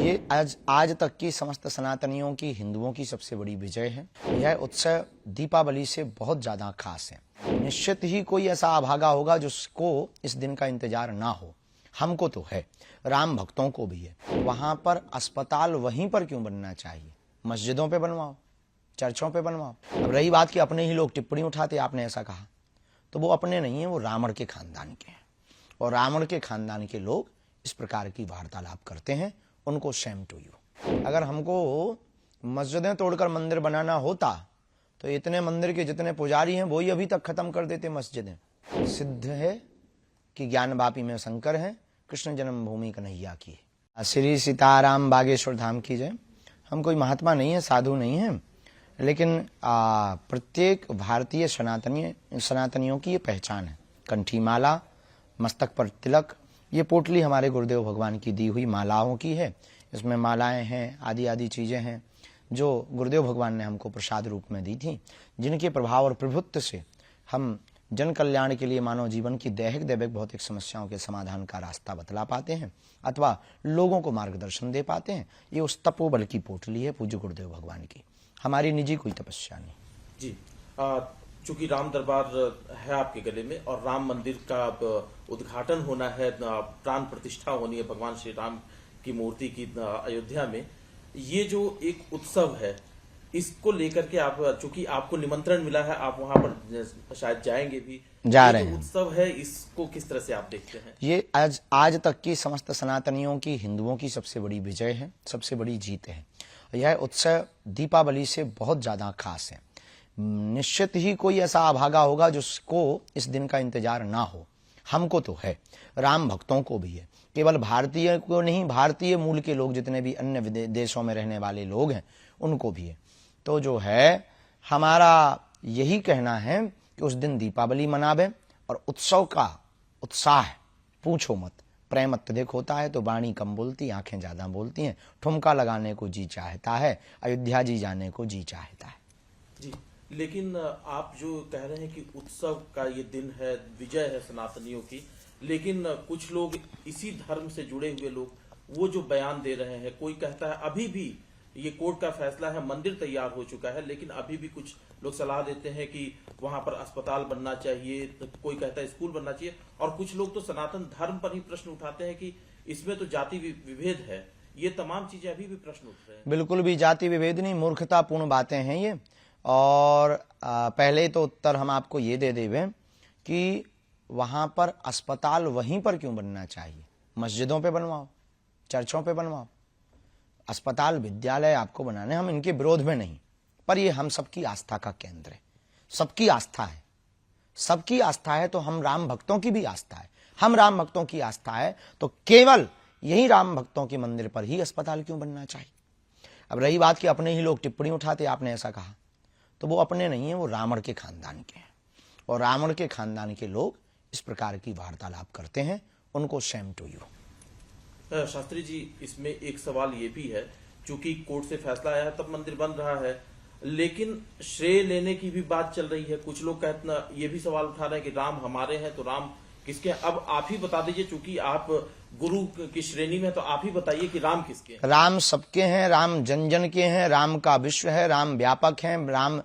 ये आज तक की समस्त सनातनियों की, हिंदुओं की सबसे बड़ी विजय है। यह उत्सव दीपावली से बहुत ज्यादा खास है। निश्चित ही कोई ऐसा अभागा होगा जिसको इस दिन का इंतजार ना हो। हमको तो है, राम भक्तों को भी है। वहां पर अस्पताल वहीं पर क्यों बनना चाहिए? मस्जिदों पे बनवाओ, चर्चों पे बनवाओ। अब रही बात कि अपने ही लोग टिप्पणी उठाते, आपने ऐसा कहा, तो वो अपने नहीं है, वो रावण के खानदान के हैं। और रावण के खानदान के लोग इस प्रकार की वार्तालाप करते हैं, उनको शेम टू यू। अगर हमको मस्जिदें तोड़कर मंदिर बनाना होता तो इतने मंदिर के जितने पुजारी हैं वही अभी तक खत्म कर देते मस्जिदें। सिद्ध है कि ज्ञान वापी में शंकर है, कृष्ण जन्मभूमि कन्हैया की है। श्री सीताराम बागेश्वर धाम की जय। हम कोई महात्मा नहीं है, साधु नहीं है, लेकिन प्रत्येक भारतीय सनातनियों की ये पहचान है। कंठी माला, मस्तक पर तिलक, ये पोटली हमारे गुरुदेव भगवान की दी हुई मालाओं की है। इसमें मालाएं हैं, आदि आदि चीजें हैं जो गुरुदेव भगवान ने हमको प्रसाद रूप में दी थी, जिनके प्रभाव और प्रभुत्व से हम जन कल्याण के लिए मानव जीवन की दैहिक दैविक भौतिक समस्याओं के समाधान का रास्ता बतला पाते हैं अथवा लोगों को मार्गदर्शन दे पाते हैं। ये उस तपोबल की पोटली है पूज्य गुरुदेव भगवान की, हमारी निजी कोई तपस्या नहीं। जी, चूंकि राम दरबार है आपके गले में और राम मंदिर का उद्घाटन होना है, प्राण प्रतिष्ठा होनी है भगवान श्री राम की मूर्ति की अयोध्या में, ये जो एक उत्सव है इसको लेकर के आप, चूंकि आपको निमंत्रण मिला है, आप वहां पर शायद जाएंगे भी, जा रहे हैं। उत्सव है, इसको किस तरह से आप देखते हैं? ये आज तक की समस्त सनातनियों की, हिंदुओं की सबसे बड़ी विजय है, सबसे बड़ी जीत है। यह उत्सव दीपावली से बहुत ज्यादा खास है। निश्चित ही कोई ऐसा अभागा होगा जिसको इस दिन का इंतजार ना हो। हमको तो है, राम भक्तों को भी है। केवल भारतीय को नहीं, भारतीय मूल के लोग जितने भी अन्य देशों में रहने वाले लोग हैं उनको भी है। तो जो है, हमारा यही कहना है कि उस दिन दीपावली मनावे और उत्सव का उत्साह पूछो मत। प्रेम अत्यधिक होता है तो वाणी कम बोलती, आंखें ज्यादा बोलती हैं। ठुमका लगाने को जी चाहता है, अयोध्या जी जाने को जी चाहता है। जी, लेकिन आप जो कह रहे हैं कि उत्सव का ये दिन है, विजय है सनातनियों की, लेकिन कुछ लोग इसी धर्म से जुड़े हुए लोग वो जो बयान दे रहे हैं, कोई कहता है अभी भी ये कोर्ट का फैसला है, मंदिर तैयार हो चुका है, लेकिन अभी भी कुछ लोग सलाह देते हैं कि वहां पर अस्पताल बनना चाहिए, कोई कहता है स्कूल बनना चाहिए, और कुछ लोग तो सनातन धर्म पर ही प्रश्न उठाते हैं कि इसमें तो जाति विभेद है। ये तमाम चीजें अभी भी प्रश्न उठ रहे हैं। बिल्कुल भी जाति विभेद नहीं, मूर्खतापूर्ण बातें हैं ये। और पहले तो उत्तर हम आपको ये दे देवे कि वहां पर अस्पताल वहीं पर क्यों बनना चाहिए? मस्जिदों पे बनवाओ, चर्चों पे बनवाओ। अस्पताल, विद्यालय आपको बनाने, हम इनके विरोध में नहीं, पर ये हम सबकी आस्था का केंद्र है। सबकी आस्था है, सबकी आस्था है तो हम राम भक्तों की भी आस्था है। हम राम भक्तों की आस्था है तो केवल यही राम भक्तों के मंदिर पर ही अस्पताल क्यों बनना चाहिए? अब रही बात कि अपने ही लोग टिप्पणी उठाते, आपने ऐसा कहा, तो वो अपने नहीं है, वो रावण के खानदान के हैं। और रावण के खानदान के लोग इस प्रकार की वार्तालाप करते हैं, उनको Shem to you. Shastri ji, इसमें एक सवाल ये भी है, चूंकि कोर्ट से फैसला आया है तब मंदिर बन रहा है, लेकिन श्रेय लेने की भी बात चल रही है। कुछ लोग कहते, ये भी सवाल उठा रहे हैं कि राम हमारे हैं तो राम किसके हैं? अब आप ही बता दीजिए, चूंकि आप गुरु की श्रेणी में, तो आप ही बताइए कि राम किसके हैं? राम सबके हैं, राम जन जन के हैं, राम का विश्व है, राम व्यापक है, राम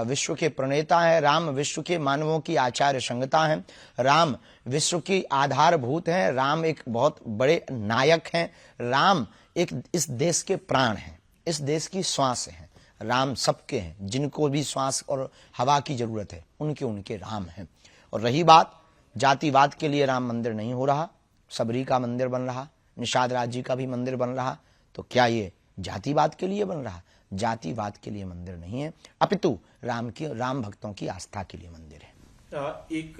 विश्व के प्रणेता है, राम विश्व के मानवों की आचार्य संगता है, राम विश्व की आधारभूत है, राम एक बहुत बड़े नायक हैं, राम एक इस देश के प्राण हैं, इस देश की श्वास हैं। राम सबके हैं, जिनको भी श्वास और हवा की जरूरत है उनके राम हैं। और रही बात जातिवाद के लिए, राम मंदिर नहीं हो रहा, सबरी का मंदिर बन रहा, निषाद राज जी का भी मंदिर बन रहा, तो क्या ये जातिवाद के लिए बन रहा? जातिवाद के लिए मंदिर नहीं है, अपितु राम भक्तों की आस्था के लिए मंदिर है। एक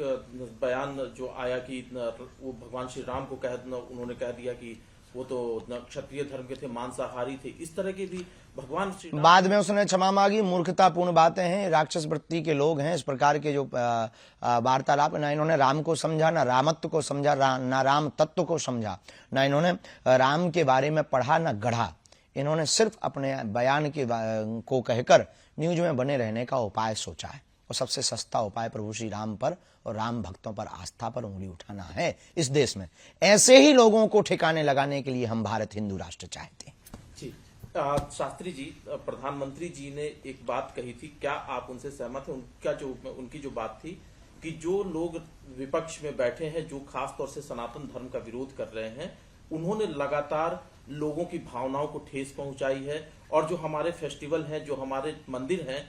बयान जो आया कि वो भगवान श्री राम को उन्होंने कह दिया कि वो तो क्षत्रिय धर्म के थे, मांसाहारी थे, इस तरह के भी भगवान श्री राम। बाद में उसने क्षमा मांगी। मूर्खतापूर्ण बातें हैं, राक्षस वृत्ति के लोग हैं। इस प्रकार के जो वार्तालाप, ना इन्होंने राम को समझा, ना रामत्व को समझा, ना राम तत्व को समझा, ना इन्होंने राम के बारे में पढ़ा, ना गढ़ा। इन्होंने सिर्फ अपने बयान को कहकर न्यूज में बने रहने का उपाय सोचा है। और सबसे सस्ता उपाय प्रभु श्री राम पर और राम भक्तों पर आस्था पर उंगली उठाना है इस देश में। ऐसे ही लोगों को ठिकाने लगाने के लिए हम भारत हिंदू राष्ट्र चाहते हैं। जी शास्त्री जी, प्रधानमंत्री जी ने एक बात कही थी, क्या आप उनसे सहमत हैं? उनकी जो बात थी कि जो लोग विपक्ष में बैठे हैं, जो खास तौर से सनातन धर्म का विरोध कर रहे हैं, उन्होंने लगातार लोगों की भावनाओं को ठेस पहुंचाई है और जो हमारे फेस्टिवल हैं, जो हमारे मंदिर हैं,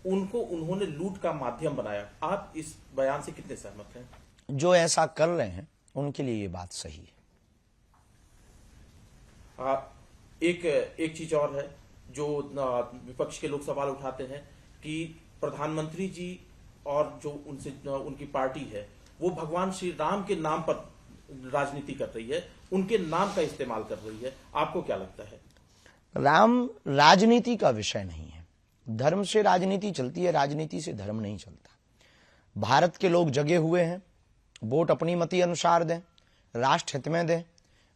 उनको उन्होंने लूट का माध्यम बनाया। आप इस बयान से कितने सहमत हैं? जो ऐसा कर रहे हैं उनके लिए ये बात सही है। एक चीज और है जो विपक्ष के लोग सवाल उठाते हैं कि प्रधानमंत्री जी और जो उनकी पार्टी है वो भगवान श्री राम के नाम पर राजनीति कर रही है, उनके नाम का इस्तेमाल कर रही है। आपको क्या लगता है? राम राजनीति का विषय नहीं है। धर्म से राजनीति चलती है, राजनीति से धर्म नहीं चलता। भारत के लोग जगे हुए हैं, वोट अपनी मति अनुसार दें, राष्ट्र हित में दें,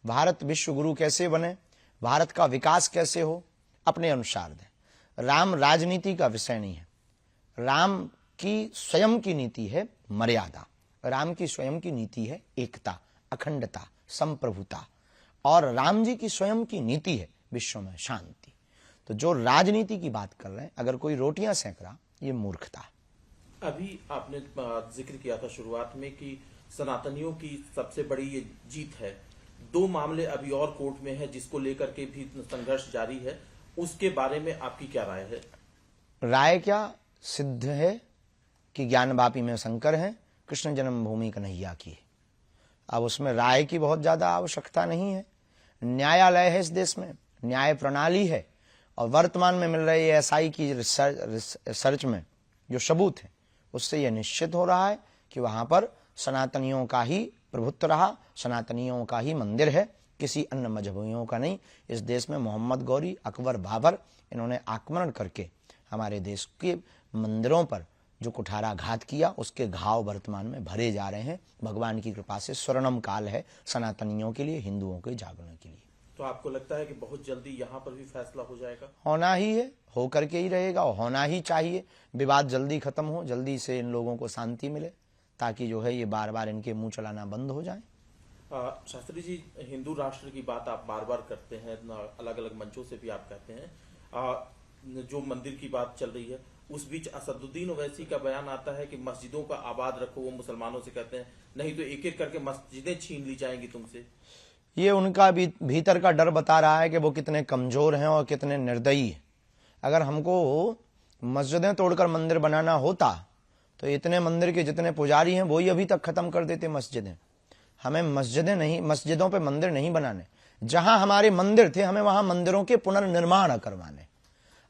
भारत विश्व गुरु कैसे बने, भारत का विकास कैसे हो, अपने अनुसार दें। राम राजनीति का विषय नहीं है। राम की स्वयं की नीति है मर्यादा, राम की स्वयं की नीति है एकता, अखंडता, संप्रभुता, और राम जी की स्वयं की नीति है विश्व में शांति। तो जो राजनीति की बात कर रहे हैं, अगर कोई रोटियां सेक रहा, ये मूर्खता। अभी आपने जिक्र किया था शुरुआत में कि सनातनियों की सबसे बड़ी ये जीत है। 2 मामले अभी और कोर्ट में है जिसको लेकर के भी संघर्ष जारी है, उसके बारे में आपकी क्या राय है? राय क्या, सिद्ध है कि ज्ञानवापी में शंकर है, कृष्ण जन्मभूमि कन्हैया की है। अब उसमें राय की बहुत ज्यादा आवश्यकता नहीं है। न्यायालय है इस देश में, न्याय प्रणाली है, और वर्तमान में मिल रही एसआई की रिसर्च में जो सबूत है, उससे यह निश्चित हो रहा है कि वहां पर सनातनियों का ही प्रभुत्व रहा, सनातनियों का ही मंदिर है, किसी अन्य मजहबियों का नहीं। इस देश में मोहम्मद गौरी, अकबर, बाबर, इन्होंने आक्रमण करके हमारे देश के मंदिरों पर जो कुठाराघात किया, उसके घाव वर्तमान में भरे जा रहे हैं। भगवान की कृपा से स्वर्णिम काल है सनातनियों के लिए, हिंदुओं के जागरण के लिए। तो आपको लगता है कि बहुत जल्दी यहाँ पर भी फैसला हो जाएगा? होना ही है, होकर के ही रहेगा, और होना ही चाहिए। विवाद जल्दी खत्म हो, जल्दी से इन लोगों को शांति मिले, ताकि जो है ये बार बार इनके मुंह चलाना बंद हो जाए। शास्त्री जी, हिंदू राष्ट्र की बात आप बार बार करते हैं, अलग अलग मंचों से भी आप कहते हैं। जो मंदिर की बात चल रही है, उस बीच असदुद्दीन ओवैसी का बयान आता है कि मस्जिदों का आबाद रखो। वो मुसलमानों से कहते हैं नहीं तो एक एक करके मस्जिदें छीन ली जाएंगी तुमसे। ये उनका भीतर का डर बता रहा है कि वो कितने कमजोर हैं और कितने निर्दयी हैं। अगर हमको मस्जिदें तोड़कर मंदिर बनाना होता तो इतने मंदिर के जितने पुजारी हैं वो ही अभी तक खत्म कर देते मस्जिदें। हमें मस्जिदें नहीं, मस्जिदों पे मंदिर नहीं बनाने। जहां हमारे मंदिर थे, हमें वहां मंदिरों के पुनर्निर्माण करवाने।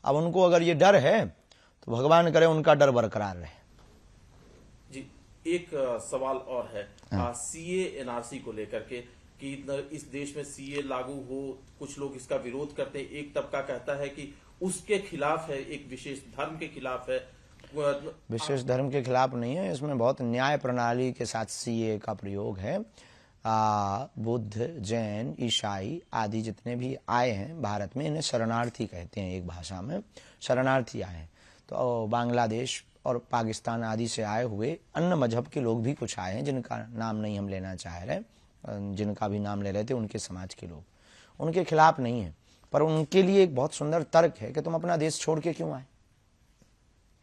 अब उनको अगर ये डर है तो भगवान करे उनका डर बरकरार रहे। जी, एक सवाल और है सीए एनआरसी को लेकर के कि इस देश में सीए लागू हो, कुछ लोग इसका विरोध करते हैं। एक तबका कहता है कि उसके खिलाफ है, एक विशेष धर्म के खिलाफ है। विशेष धर्म के खिलाफ नहीं है, इसमें बहुत न्याय प्रणाली के साथ सीए का प्रयोग है। बुद्ध, जैन, ईसाई आदि जितने भी आए हैं भारत में, इन्हें शरणार्थी कहते हैं। एक भाषा में शरणार्थी आए हैं। तो बांग्लादेश और पाकिस्तान आदि से आए हुए अन्य मजहब के लोग भी कुछ आए हैं, जिनका नाम नहीं हम लेना चाह रहे, जिनका भी नाम ले रहे थे उनके समाज के लोग, उनके खिलाफ नहीं है। पर उनके लिए एक बहुत सुंदर तर्क है कि तुम अपना देश छोड़ के क्यों आए,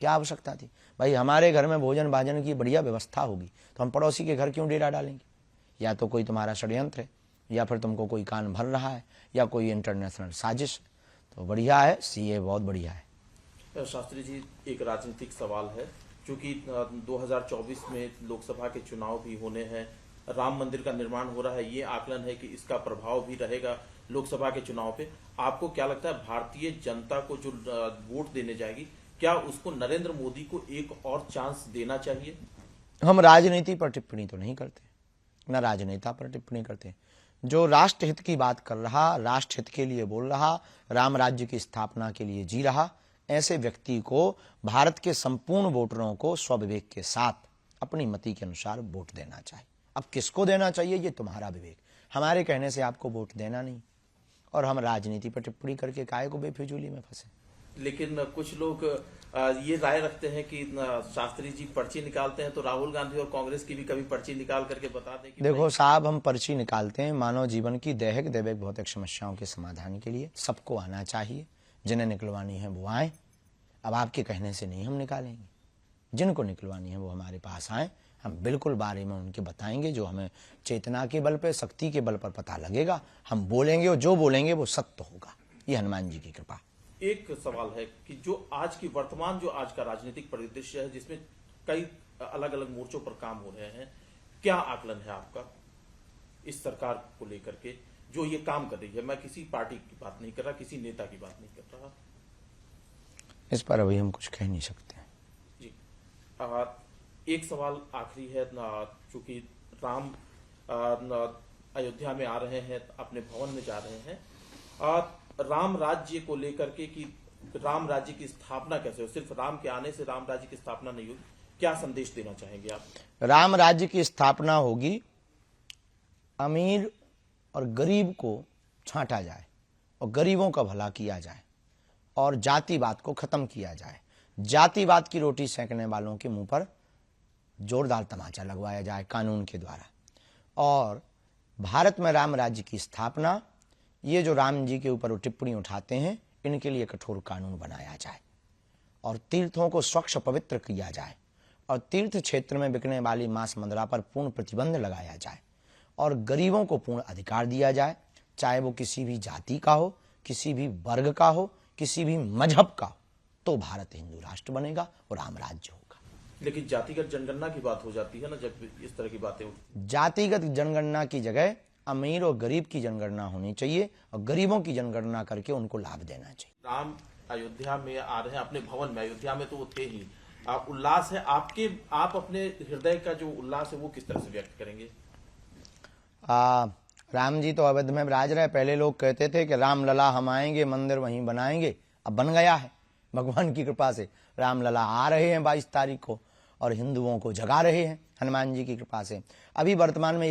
क्या आवश्यकता थी? भाई हमारे घर में भोजन भाजन की बढ़िया व्यवस्था होगी तो हम पड़ोसी के घर क्यों डेरा डालेंगे? या तो कोई तुम्हारा षड्यंत्र है, या फिर तुमको कोई कान भर रहा है, या कोई इंटरनेशनल साजिश है। तो बढ़िया है, सीए बहुत बढ़िया है। शास्त्री जी, एक राजनीतिक सवाल है, क्योंकि 2024 में लोकसभा के चुनाव भी होने हैं, राम मंदिर का निर्माण हो रहा है, ये आकलन है कि इसका प्रभाव भी रहेगा लोकसभा के चुनाव पे। आपको क्या लगता है, भारतीय जनता को जो वोट देने जाएगी, क्या उसको नरेंद्र मोदी को एक और चांस देना चाहिए? हम राजनीति पर टिप्पणी तो नहीं करते, न राजनेता पर टिप्पणी करते। जो राष्ट्र हित की बात कर रहा, राष्ट्र हित के लिए बोल रहा, राम राज्य की स्थापना के लिए जी रहा, ऐसे व्यक्ति को भारत के संपूर्ण वोटरों को स्वविवेक के साथ अपनी मति के अनुसार वोट देना चाहिए। अब किसको देना चाहिए ये तुम्हारा विवेक, हमारे कहने से आपको वोट देना नहीं। और हम राजनीति पर टिप्पणी करके काहे को बेफिजूली में फंसे। लेकिन कुछ लोग ये राय रखते हैं कि शास्त्री जी पर्ची निकालते हैं तो राहुल गांधी और कांग्रेस की भी कभी पर्ची निकाल करके बता दें कि देखो साहब, हम पर्ची निकालते हैं मानव जीवन की दैहिक दैविक भौतिक समस्याओं के समाधान के लिए। सबको आना चाहिए, जिन्हें निकलवानी है वो आए। अब आपके कहने से नहीं हम निकालेंगे, जिनको निकलवानी है वो हमारे पास आए, हम बिल्कुल बारे में उनके बताएंगे। जो हमें चेतना के बल पे, शक्ति के बल पर पता लगेगा, हम बोलेंगे और जो बोलेंगे वो सत्य होगा। ये हनुमान जी की कृपा। एक सवाल है कि जो आज की वर्तमान जो आज का राजनीतिक परिदृश्य है, जिसमें कई अलग अलग मोर्चों पर काम हो रहे हैं, क्या आकलन है आपका इस सरकार को लेकर के जो ये काम कर रही है? मैं किसी पार्टी की बात नहीं कर रहा, किसी नेता की बात नहीं कर रहा। इस पर अभी हम कुछ कह नहीं सकते हैं जी। एक सवाल आखिरी है, चूंकि राम अयोध्या में आ रहे हैं, अपने भवन में जा रहे हैं, राम राज्य को लेकर के कि राम राज्य की स्थापना कैसे हो? सिर्फ राम के आने से राम राज्य की स्थापना नहीं होगी, क्या संदेश देना चाहेंगे आप? राम राज्य की स्थापना होगी, अमीर और गरीब को छांटा जाए और गरीबों का भला किया जाए और जातिवाद को खत्म किया जाए। जातिवाद की रोटी सेंकने वालों के मुंह पर जोरदार तमाचा लगवाया जाए कानून के द्वारा। और भारत में राम राज्य की स्थापना, ये जो राम जी के ऊपर वो टिप्पणी उठाते हैं, इनके लिए कठोर कानून बनाया जाए और तीर्थों को स्वच्छ पवित्र किया जाए और तीर्थ क्षेत्र में बिकने वाली मांस मंदरा पर पूर्ण प्रतिबंध लगाया जाए और गरीबों को पूर्ण अधिकार दिया जाए, चाहे वो किसी भी जाति का हो, किसी भी वर्ग का हो, किसी भी मजहब का हो, तो भारत हिंदू राष्ट्र बनेगा और राम राज्य होगा। लेकिन जातिगत जनगणना की बात हो जाती है ना, जब इस तरह की बातें उठती। जातिगत जनगणना की जगह अमीर और गरीब की जनगणना होनी चाहिए और गरीबों की जनगणना करके उनको लाभ देना चाहिए। राम अयोध्या में आ रहे हैं, अपने भवन में, अयोध्या में तो वो थे ही, उल्लास है आपके, आप अपने हृदय का जो उल्लास है वो किस तरह से व्यक्त करेंगे? राम जी तो अवध में विराज रहे। पहले लोग कहते थे कि राम लला हम आएंगे, मंदिर वहीं बनाएंगे। अब बन गया है भगवान की कृपा से। राम लला आ रहे हैं 22 तारीख को और हिंदुओं को जगा रहे हैं हनुमान जी की कृपा से। अभी वर्तमान में